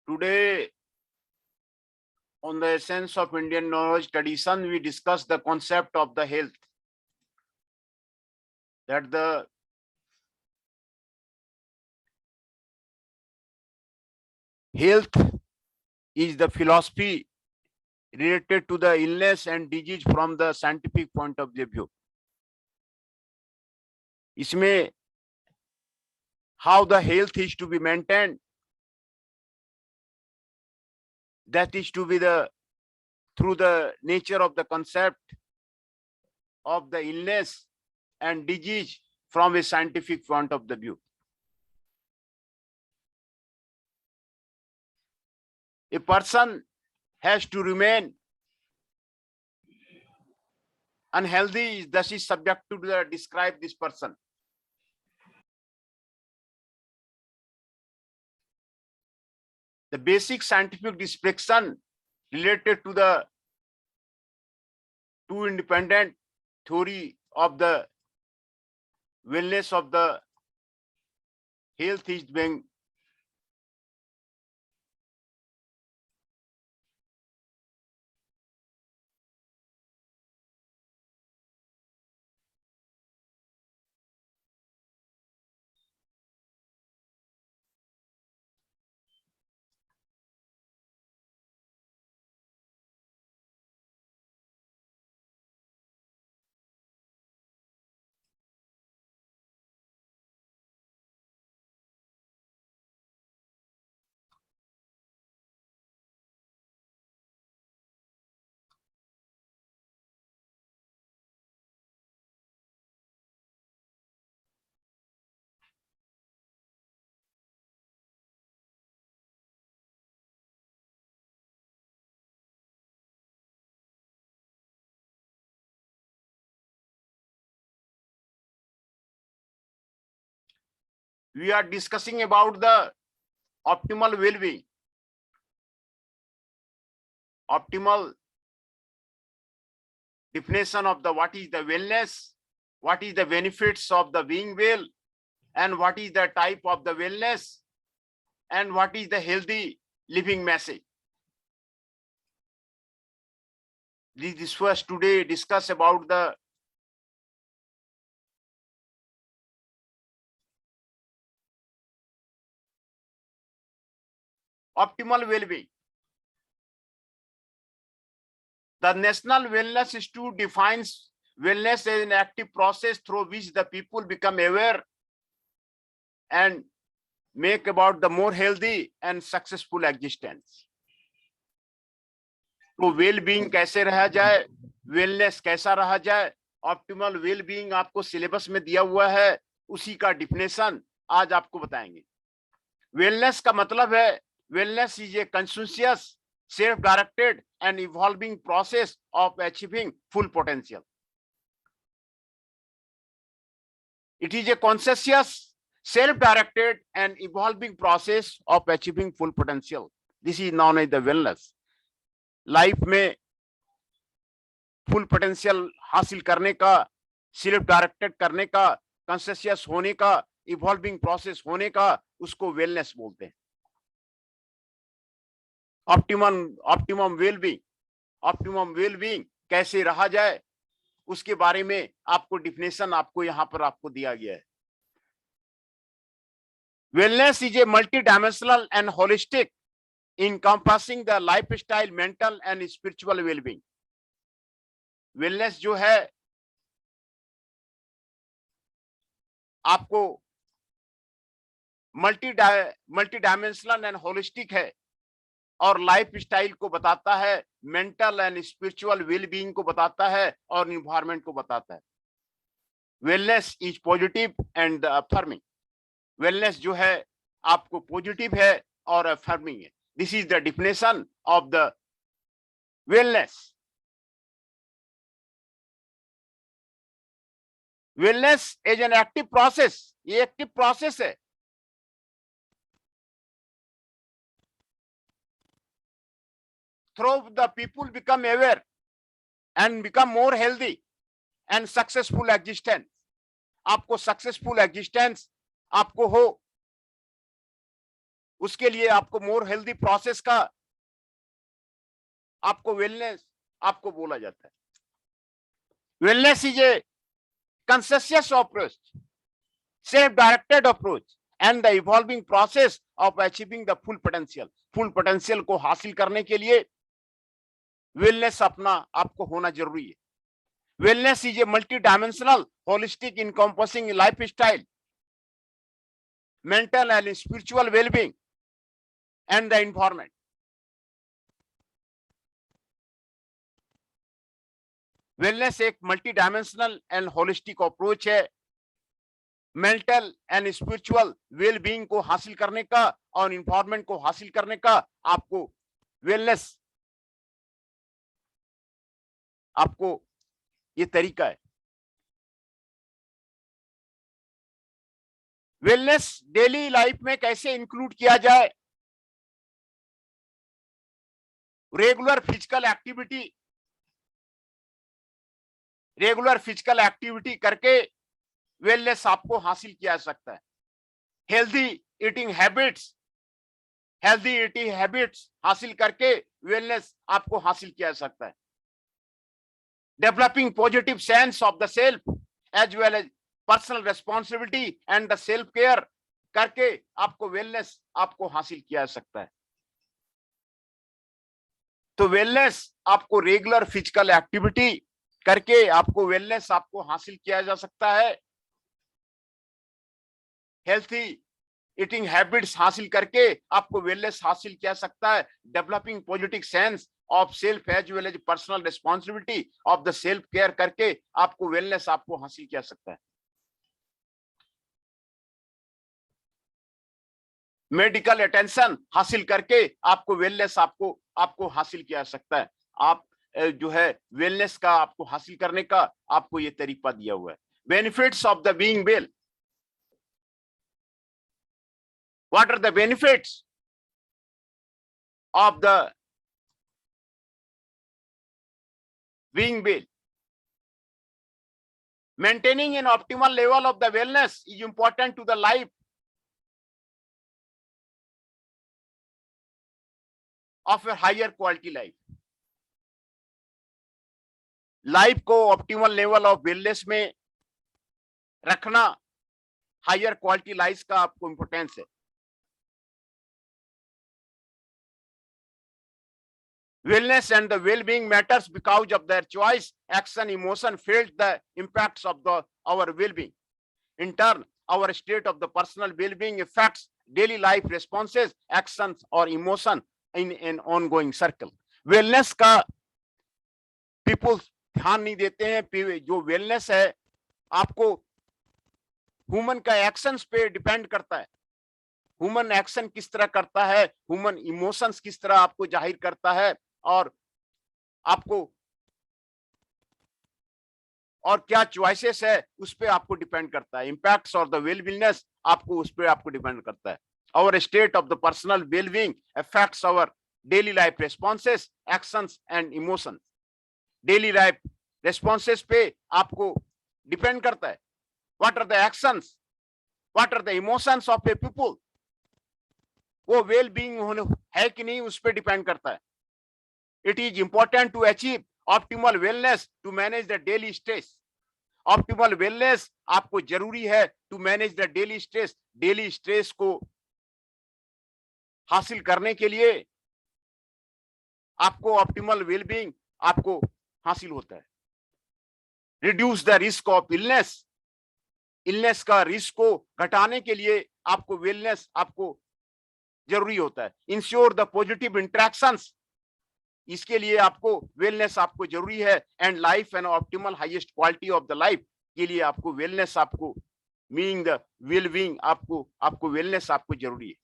Today, on the essence of Indian knowledge tradition, we discuss the concept of the health. That the health is the philosophy related to the illness and disease from the scientific point of view. इसमें how the health is to be maintained, that is to be the through the nature of the concept of the illness and disease from a scientific point of the view. A person has to remain unhealthy, thus is subject to describe this person. The basic scientific description related to the two independent theory of the wellness of the health is being we are discussing about the optimal well-being. Optimal definition of the what is the wellness, what is the benefits of the being well, and what is the type of the wellness, and what is the healthy living message. This was today discuss about the optimal well-being. The National Wellness Institute defines wellness as an active process through which the people become aware and make about the more healthy and successful existence. तो well-being कैसे रहा जाए, wellness कैसा रहा जाए, optimal well-being आपको syllabus में दिया हुआ है, उसी का डिफिनेशन आज आपको बताएंगे. वेलनेस का मतलब है wellness is a conscious, self-directed and evolving process of achieving full potential. It is a conscious, self-directed and evolving process of achieving full potential. This is known as the wellness. Life में full potential हासिल करने का, self directed करने का, conscious होने का, evolving process होने का, उसको वेलनेस बोलते हैं. ऑप्टिमम वेलबीइंग कैसे रहा जाए, उसके बारे में आपको डिफिनेशन आपको यहां पर आपको दिया गया है. Wellness is a multi dimensional and holistic encompassing the lifestyle, mental and spiritual well-being. Wellness जो है आपको मल्टी डायमेंशनल एंड होलिस्टिक है और लाइफ स्टाइल को बताता है, मेंटल एंड स्पिरिचुअल वेल-बीइंग को बताता है और इन्वायरमेंट को बताता है. Wellness is positive and affirming. Wellness जो है आपको पॉजिटिव है और अफर्मिंग है. This is the definition of the wellness. Wellness is an active process. ये एक्टिव प्रोसेस है. Through the people become aware and become more healthy and successful existence. आपको successful existence आपको हो, उसके लिए आपको मोर हेल्दी प्रोसेस का आपको वेलनेस आपको बोला जाता है। Wellness is A conscious approach, self-directed approach, and the evolving process of achieving the full potential. Full potential को हासिल करने के लिए वेलनेस अपना आपको होना जरूरी है। Wellness is a multi dimensional holistic encompassing life style, mental and spiritual wellbeing and the environment. Wellness एक multi dimensional and holistic approach है mental and spiritual well being को हासिल करने का और इन्वायरमेंट को हासिल करने का। आपको वेलनेस आपको ये तरीका है। वेलनेस डेली लाइफ में कैसे इंक्लूड किया जाए? रेगुलर फिजिकल एक्टिविटी करके वेलनेस आपको हासिल किया जा सकता है। हेल्दी ईटिंग हैबिट्स हासिल करके वेलनेस आपको हासिल किया जा सकता है। Developing positive sense of the self as well as personal responsibility and the self care करके आपको वेलनेस आपको हासिल किया जा सकता है। तो वेलनेस आपको रेगुलर फिजिकल एक्टिविटी करके आपको वेलनेस आपको हासिल किया जा सकता है। हेल्थी ईटिंग हैबिट्स हासिल करके आपको वेलनेस हासिल किया सकता है। Developing positive sense of self as well as personal responsibility of the self care करके आपको वेलनेस आपको हासिल किया सकता है। मेडिकल अटेंशन हासिल करके आपको वेलनेस आपको हासिल किया जा सकता है। आप जो है वेलनेस का आपको हासिल करने का आपको ये तरीका दिया हुआ है। Benefits of the being well. What are the benefits of the being well? Maintaining an optimal level of the wellness is important to the life of a higher quality life. Life को optimal level of wellness में रखना higher quality life का आपको importance है। Wellness and the well-being matters because of their choice, action, emotion, felt the impacts of our well-being. In turn, our state of the personal well-being affects daily life responses, actions, or emotion in an ongoing circle. Wellness का people ध्यान नहीं देते हैं। जो wellness है आपको human का actions पे डिपेंड करता है। ह्यूमन एक्शन किस तरह करता है, ह्यूमन इमोशंस किस तरह आपको जाहिर करता है और आपको और क्या चॉइसेस है उस पे आपको डिपेंड करता है। इंपैक्ट्स और द वेलबींगनेस आपको उस पे आपको डिपेंड करता है। Our state of the personal wellbeing affects our daily life responses, actions and emotions. Daily life responses पे आपको डिपेंड करता है। What are the actions, what are the emotions of a people, वो वेल बीइंग होने है कि नहीं उस पे डिपेंड करता है। It is important to achieve optimal wellness to manage the daily stress. Optimal wellness आपको जरूरी है to manage the daily stress. Daily stress को हासिल करने के लिए आपको optimal well-being आपको हासिल होता है। Reduce the risk of illness. Illness का रिस्क को घटाने के लिए आपको wellness आपको जरूरी होता है। Ensure the positive interactions. इसके लिए आपको वेलनेस आपको जरूरी है। And life and optimal highest quality of the life के लिए आपको वेलनेस आपको मीनिंग द वेल बीइंग आपको वेलनेस आपको जरूरी है।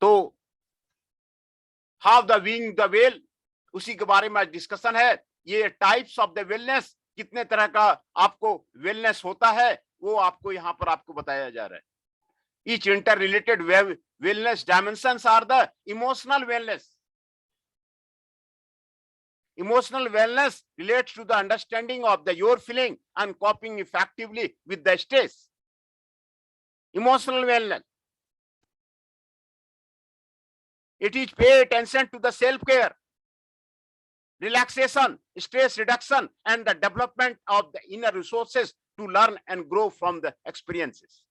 तो how the being the well उसी के बारे में डिस्कशन है। ये टाइप्स ऑफ द वेलनेस, कितने तरह का आपको वेलनेस होता है वो आपको यहाँ पर आपको बताया जा रहा है। Each interrelated wellness dimensions are the emotional wellness. Emotional wellness relates to the understanding of your feeling and coping effectively with the stress. Emotional wellness. It is pay attention to the self-care, relaxation, stress reduction, and the development of the inner resources to learn and grow from the experiences.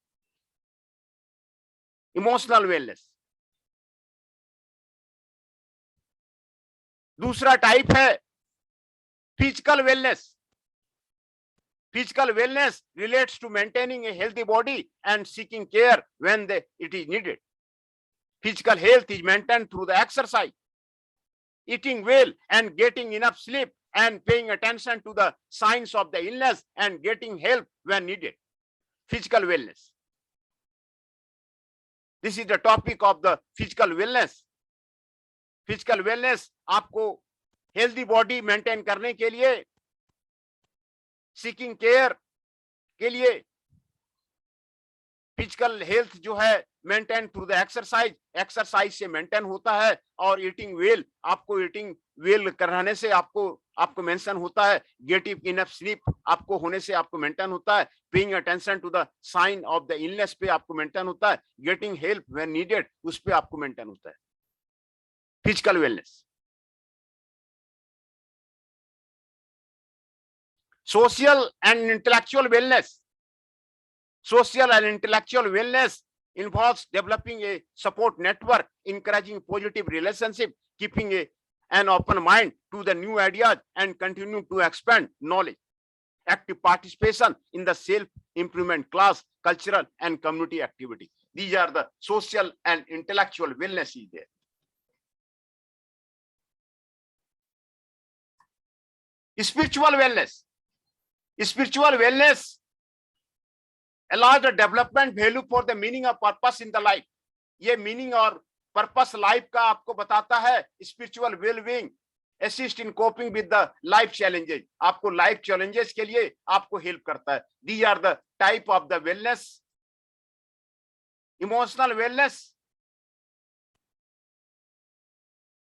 Emotional wellness. दूसरा type है physical wellness. Physical wellness relates to maintaining a healthy body and seeking care when it is needed. Physical health is maintained through the exercise, eating well and getting enough sleep, and paying attention to the signs of the illness and getting help when needed. Physical wellness. This is the topic of the physical wellness. Physical wellness आपको healthy body maintain करने के लिए, seeking care के लिए, physical health जो है maintain through the exercise, exercise से maintain होता है, और ईटिंग वेल, आपको ईटिंग वेल कराने से आपको मेंशन होता है, गेटिंग इनफ स्लीप आपको होने से आपको मेंटेन होता है, paying attention to the sign of the illness पे आपको मेंटेन होता है, गेटिंग हेल्प व्हेन नीडेड उस पे आपको मेंटेन होता है. Physical wellness. Social and intellectual wellness. Social and intellectual wellness involves developing a support network, encouraging positive relationship, keeping an open mind to the new ideas, and continuing to expand knowledge. Active participation in the self-improvement class, cultural and community activity. These are the social and intellectual wellness is there. Spiritual wellness. Spiritual wellness allows the development value for the meaning of purpose in the life. ये meaning और purpose life का आपको बताता है. Spiritual wellbeing assist in coping with the life challenges. आपको life challenges के लिए आपको हेल्प करता है. These are the type of the wellness. Emotional wellness.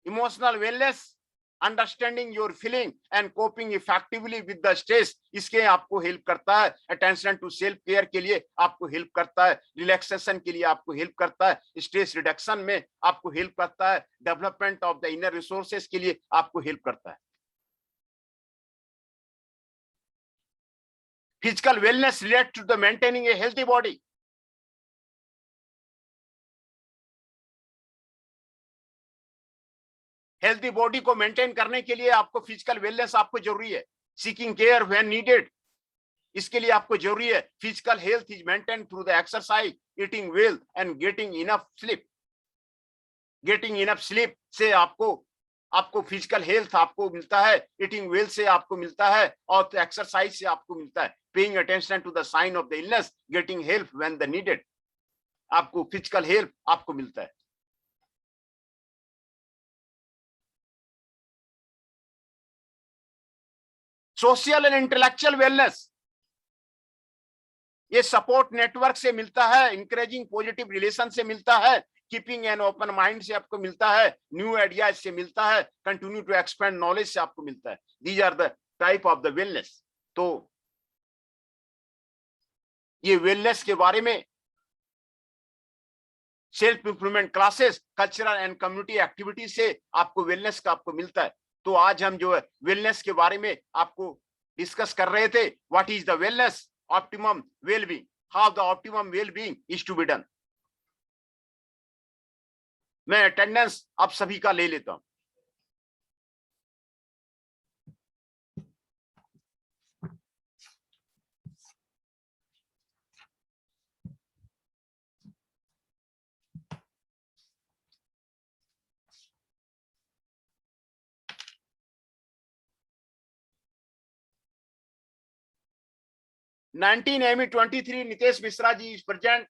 Emotional wellness understanding your feeling and coping effectively with the stress. इसके आपको help करता है. अटेंशन टू सेल्फ केयर के लिए आपको हेल्प करता है. रिलैक्सेशन के लिए आपको हेल्प करता है. स्ट्रेस रिडक्शन में आपको हेल्प करता है. Development of the inner resources के लिए आपको हेल्प करता है. Physical wellness relate to the maintaining a healthy body. Healthy body को मेंटेन करने के लिए आपको फिजिकल वेलनेस आपको जरूरी है. सीकिंग केयर व्हेन नीडेड, इसके लिए आपको जरूरी है. Physical health is maintain through the exercise, eating well and getting enough sleep. Getting enough sleep से आपको फिजिकल हेल्थ आपको मिलता है. ईटिंग वेल से आपको मिलता है, और एक्सरसाइज से आपको मिलता है. Paying attention to the sign of the illness, getting help when the needed. आपको फिजिकल हेल्प आपको मिलता है. सोशल एंड इंटेलेक्चुअल वेलनेस, ये सपोर्ट नेटवर्क से मिलता है. इंकरेजिंग पॉजिटिव रिलेशन से मिलता है. कीपिंग एन ओपन माइंड से आपको मिलता है. न्यू आइडियाज से मिलता है. कंटिन्यू टू एक्सपेंड नॉलेज से आपको मिलता है. These are the type of the wellness. तो ये वेलनेस के बारे में self improvement classes, cultural and community activity से आपको वेलनेस का आपको मिलता है. तो आज हम जो है वेलनेस के बारे में आपको डिस्कस कर रहे थे. What is the wellness, optimum wellbeing, how the optimum wellbeing is to be done. मैं अटेंडेंस आप सभी का ले लेता हूं. ME23 Nitesh Mishra ji is present.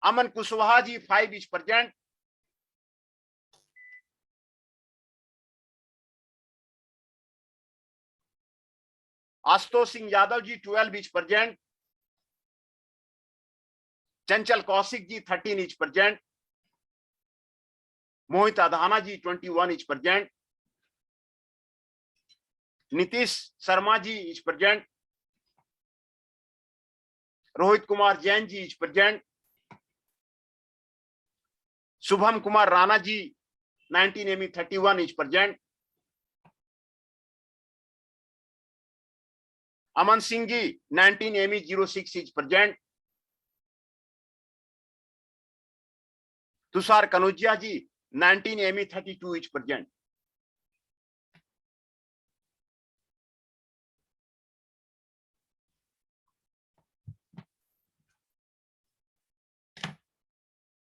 Aman Kushwaha ji 5 is present. Ashutosh Singh Yadav ji 12 is present. Chanchal Kaushik ji 13 is present. Mohit Adhana ji 21 is present. Nitish Sharma ji is present, Rohit Kumar Jain ji is present, Shubham Kumar Rana ji 19ME31 is present, Aman Singh ji 19ME06 is present, Tushar Kanaujia ji 19ME32 is present.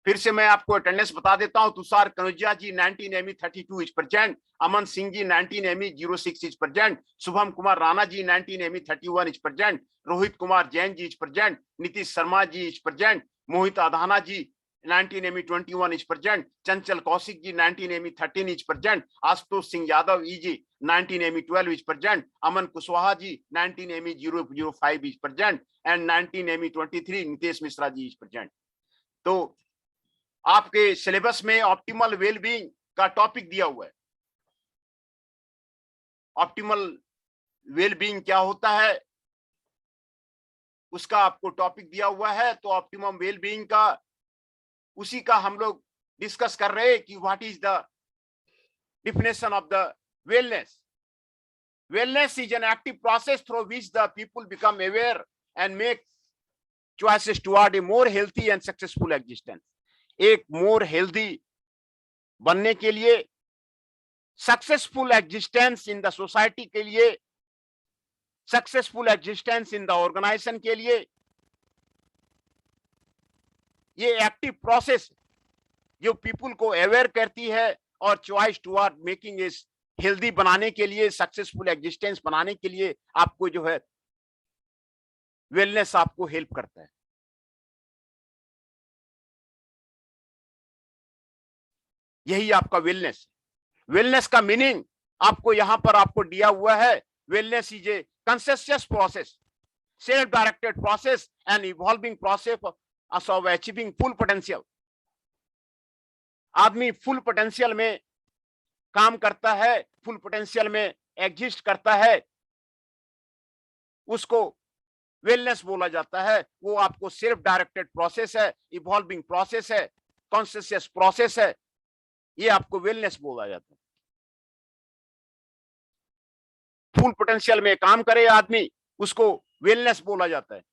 फिर से मैं आपको अटेंडेंस बता देता हूं। Tushar Kanaujia ji 19ME32 is present, Aman Singh ji 19ME06 is present, Shubham Kumar Rana ji 19ME31 is present, Rohit Kumar Jain ji is present, Nitish Sharma ji is present, Mohit Adhana ji 19ME21 is present, Chanchal Kaushik ji 19ME13 is present, Ashutosh Singh Yadav ji 19ME12 is present, Aman Kushwaha ji 19ME005 is present and 19ME23 Nitesh Mishra ji is present. तो आपके syllabus में optimal wellbeing का topic दिया हुआ है। Optimal wellbeing क्या होता है उसका आपको टॉपिक दिया हुआ है। तो ऑप्टिमम वेलबीइंग का उसी का हम लोग डिस्कस कर रहे हैं कि what is the definition of the wellness. Wellness is an active process through which the people become aware and make choices toward a more healthy and successful existence. एक more healthy बनने के लिए, successful existence in the society के लिए, successful existence in the organisation के लिए, ये active process जो पीपुल को अवेयर करती है और choice toward making is healthy बनाने के लिए, सक्सेसफुल एग्जिस्टेंस बनाने के लिए आपको जो है वेलनेस आपको हेल्प करता है। यही आपका वेलनेस। वेलनेस का मीनिंग आपको यहां पर आपको दिया हुआ है। Wellness is A consistent process, self directed process and evolving process of achieving full potential. आदमी फुल पोटेंशियल में काम करता है, फुल पोटेंशियल में एग्जिस्ट करता है, उसको वेलनेस बोला जाता है। वो आपको सेल्फ डायरेक्टेड प्रोसेस है, इवॉल्विंग प्रोसेस है, कॉन्शियस प्रोसेस है, ये आपको वेलनेस बोला जाता है। फुल पोटेंशियल में काम करे आदमी, उसको वेलनेस बोला जाता है।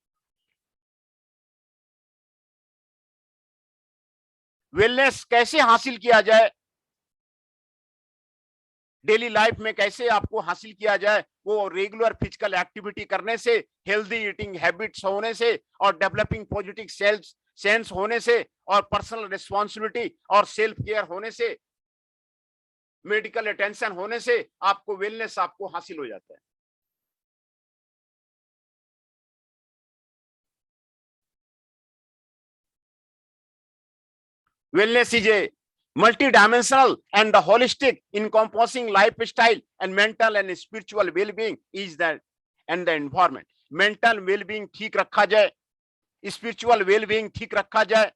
वेलनेस कैसे हासिल किया जाए, डेली लाइफ में कैसे आपको हासिल किया जाए, वो रेगुलर फिजिकल एक्टिविटी करने से, हेल्दी ईटिंग हैबिट्स होने से और डेवलपिंग पॉजिटिव सेल्फ सेंस होने से और पर्सनल रिस्पॉन्सिबिलिटी और सेल्फ केयर होने से, मेडिकल अटेंशन होने से आपको वेलनेस आपको हासिल हो जाता है। Wellness is a multidimensional and the holistic encompassing lifestyle and mental and spiritual well-being is that and the environment. Mental well-being ठीक रखा जाए, spiritual well-being ठीक रखा जाए,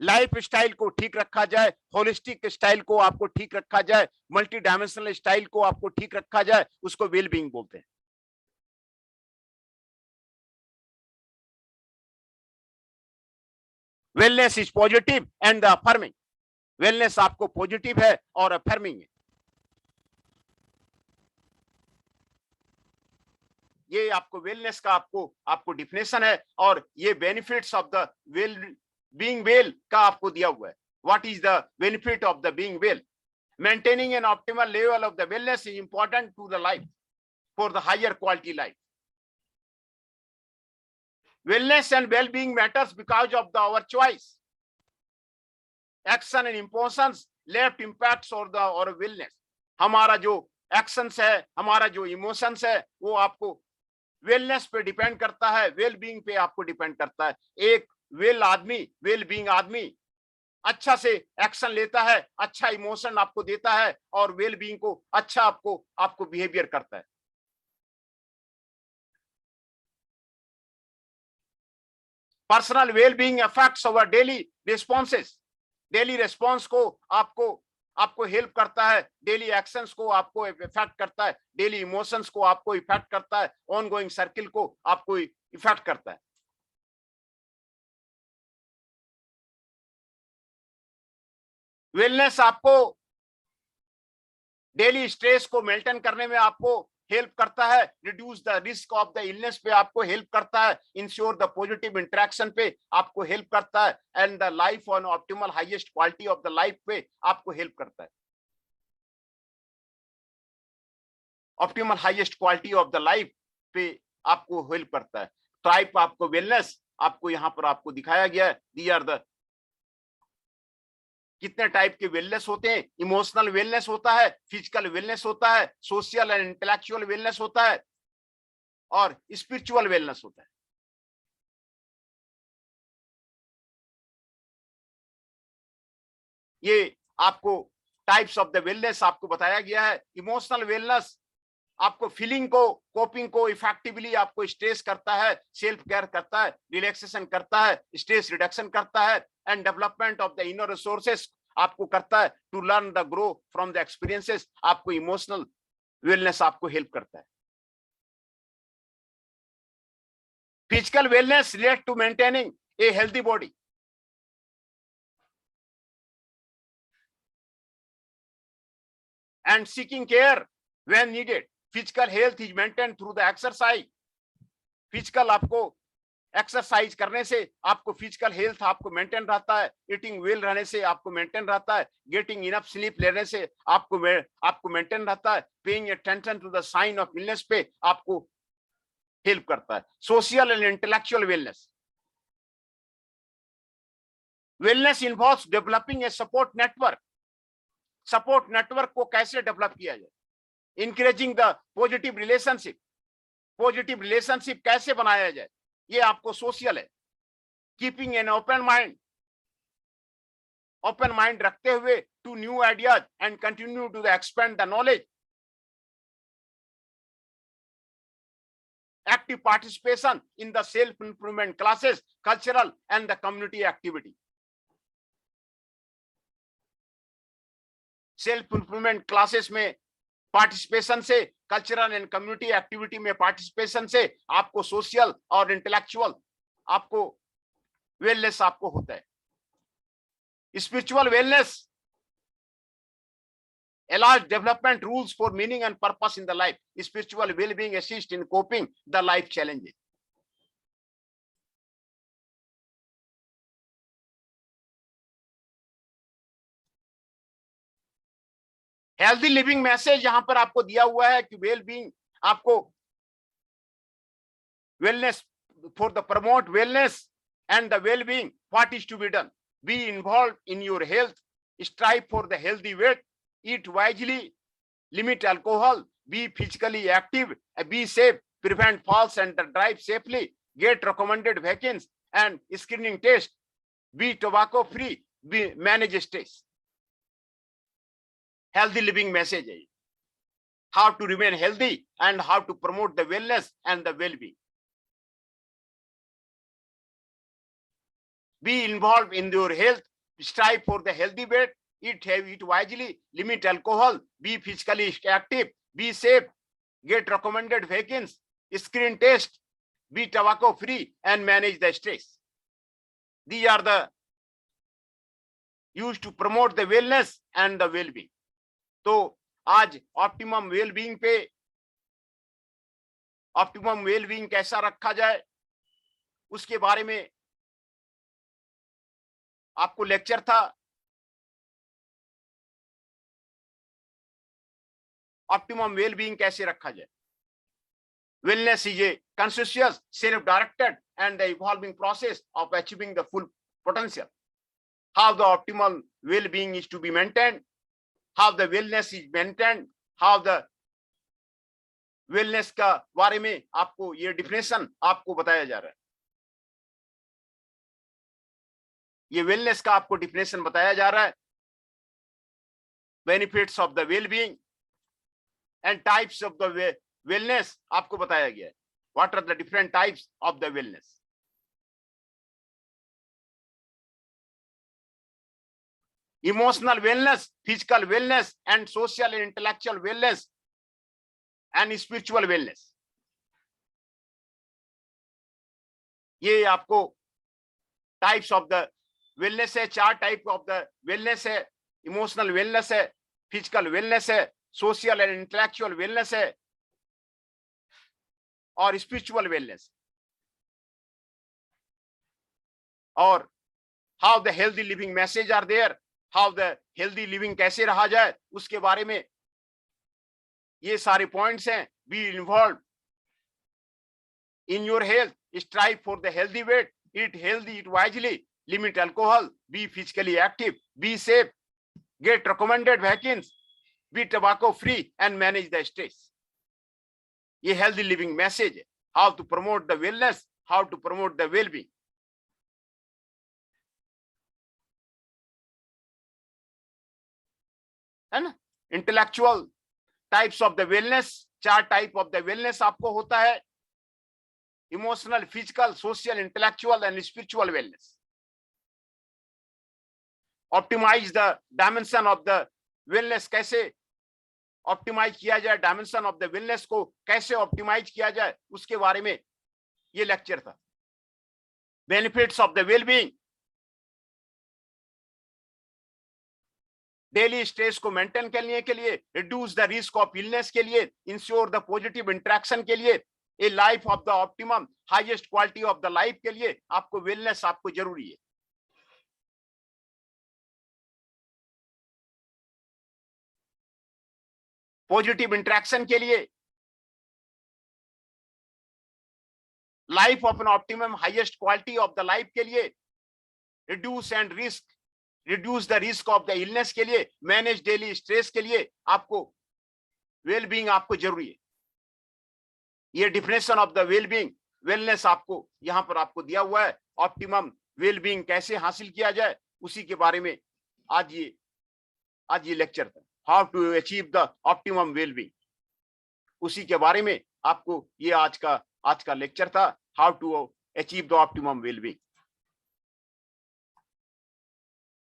लाइफ स्टाइल को ठीक रखा जाए, होलिस्टिक स्टाइल को आपको ठीक रखा जाए, मल्टी डायमेंशनल स्टाइल को आपको ठीक रखा जाए, उसको वेलबींग बोलते हैं। Wellness is positive and affirming. Wellness आपको पॉजिटिव है और अफर्मिंग है। ये आपको वेलनेस का आपको डिफिनेशन है और ये benefits of the well being well का आपको दिया हुआ है। What is the benefit of the being well? Maintaining an optimal level of the wellness is important to the life for the higher quality life. Wellness and well-being matters because of our choice, action and emotions left impacts or the or wellness. हमारा जो actions है, हमारा जो emotions है, वो आपको wellness पे depend करता है, वेल बीइंग पे आपको डिपेंड करता है। एक वेल आदमी, वेल बीइंग आदमी अच्छा से एक्शन लेता है, अच्छा इमोशन आपको देता है और वेल बीइंग को अच्छा आपको बिहेवियर करता है। Personal wellbeing affects our daily responses. Daily response को आपको आपको हेल्प करता है, डेली एक्शंस को आपको इफेक्ट करता है, डेली इमोशंस को आपको इफेक्ट करता है, ऑन गोइंग सर्किल को आपको इफेक्ट करता है। वेलनेस आपको डेली स्ट्रेस को मेंटेन करने में आपको हेल्प करता है, reduce the risk of the illness पे आपको हेल्प करता है, इंश्योर द पॉजिटिव इंटरेक्शन पे आपको हेल्प करता है, and the life on optimal highest quality of the life पे आपको हेल्प करता है। Optimal highest quality of the life पे आपको हेल्प करता है। टाइप आपको वेलनेस आपको यहाँ पर आपको दिखाया गया है। दी आर द कितने टाइप के वेलनेस होते हैं। इमोशनल वेलनेस होता है, फिजिकल वेलनेस होता है, सोशल एंड इंटेलेक्चुअल वेलनेस होता है, और स्पिरिचुअल वेलनेस होता है। ये आपको टाइप्स ऑफ द वेलनेस आपको बताया गया है। इमोशनल वेलनेस आपको फीलिंग को, कोपिंग को इफेक्टिवली आपको स्ट्रेस करता है, सेल्फ केयर करता है, रिलैक्सेशन करता है, स्ट्रेस रिडक्शन करता है, and development of the inner resources आपको करता है, to learn the grow from the experiences. आपको इमोशनल वेलनेस आपको हेल्प करता है। Physical wellness relate to maintaining a healthy body and seeking care when needed. Physical health is maintained through the exercise. Physical आपको exercise करने से आपको physical health आपको maintain रहता है, ईटिंग वेल रहने से आपको मेंटेन रहता है, गेटिंग इनफ स्लीप लेने से आपको मेंटेन रहता है, paying attention to the sign of illness पे आपको हेल्प करता है। Social and intellectual wellness, wellness involves developing a support network. Support network को कैसे डेवलप किया जाए, encouraging the positive relationship, positive relationship कैसे बनाया जाए, ये आपको सोशल है। कीपिंग एन ओपन माइंड रखते हुए to new ideas and continue to expand the knowledge. Active participation in the self improvement classes, cultural and the community activity. Self improvement classes में participation से, कल्चरल एंड कम्युनिटी एक्टिविटी में participation से आपको social और intellectual आपको wellness आपको होता है। Spiritual wellness allows development rules for meaning and purpose in the life. Spiritual well-being assists in coping the life challenges. Healthy living message यहां पर आपको दिया हुआ है कि वेल बीइंग आपको wellness for the promote wellness and the well being, what is to be done, be involve in your health, strive for the healthy weight, eat wisely, limit alcohol, be physically active, be safe, prevent falls and drive safely, get recommended vaccines and screening test, be tobacco free, be manage stress. Healthy living message है, how to remain healthy and how to promote the wellness and the well-being. Be involved in your health, strive for the healthy weight, eat wisely, limit alcohol, be physically active, be safe, get recommended vaccines, screen test, be tobacco free and manage the stress. These are the used to promote the wellness and the well-being. तो आज optimum well-being पे, optimum well-being कैसा रखा जाए उसके बारे में आपको लेक्चर था। ऑप्टिमम वेल-बीइंग कैसे रखा जाए। Wellness is a conscious, self-directed and the evolving process of achieving the full potential. How the optimal well-being is to be maintained, how the wellness is maintained, how the wellness का बारे में आपको ये definition आपको बताया जा रहा है। ये wellness का आपको डिफिनेशन बताया जा रहा है। Benefits of the wellbeing and types of the wellness आपको बताया गया है। What are the different types of the wellness? emotional wellness, physical wellness, and social and intellectual wellness, and spiritual wellness. ये आपको टाइप्स ऑफ द वेलनेस है, 4 type of the wellness है, emotional wellness है, physical wellness है, social and intellectual wellness है और spiritual wellness. और how the healthy living message are there, how the healthy living कैसे रहा जाए उसके बारे में ये सारे पॉइंट्स हैं। B involve in your health, strive for the healthy weight, eat healthy, eat wisely, limit alcohol, be physically active, be safe, get recommended vaccines, be tobacco free, and manage the stress. ये healthy living message है, how to promote the wellness, how to promote the well-being. है ना? Intellectual types of the wellness, 4 type of the wellness आपको होता है, emotional, physical, social, intellectual, and spiritual wellness. Optimize the dimension of the wellness, कैसे optimise किया जाए, dimension of the wellness को कैसे ऑप्टिमाइज किया जाए उसके बारे में ये लेक्चर था। Benefits of the wellbeing, daily stress को मेंटेन करने के लिए, reduce the risk of illness के लिए, इंश्योर द पॉजिटिव इंटरेक्शन के लिए, ए life of the optimum, highest quality of the life के लिए आपको वेलनेस आपको जरूरी है। पॉजिटिव इंटरेक्शन के लिए, life of an optimum, highest quality of the life के लिए, reduce the risk of the illness के लिए, मैनेज डेली स्ट्रेस के लिए आपको वेलबींग आपको जरूरी है। ये definition of the wellbeing, wellness आपको यहां पर आपको दिया हुआ है। ऑप्टिमम वेलबींग कैसे हासिल किया जाए उसी के बारे में आज ये लेक्चर था, how to achieve the optimum wellbeing, उसी के बारे में आपको ये आज का लेक्चर था, how to achieve the optimum wellbeing.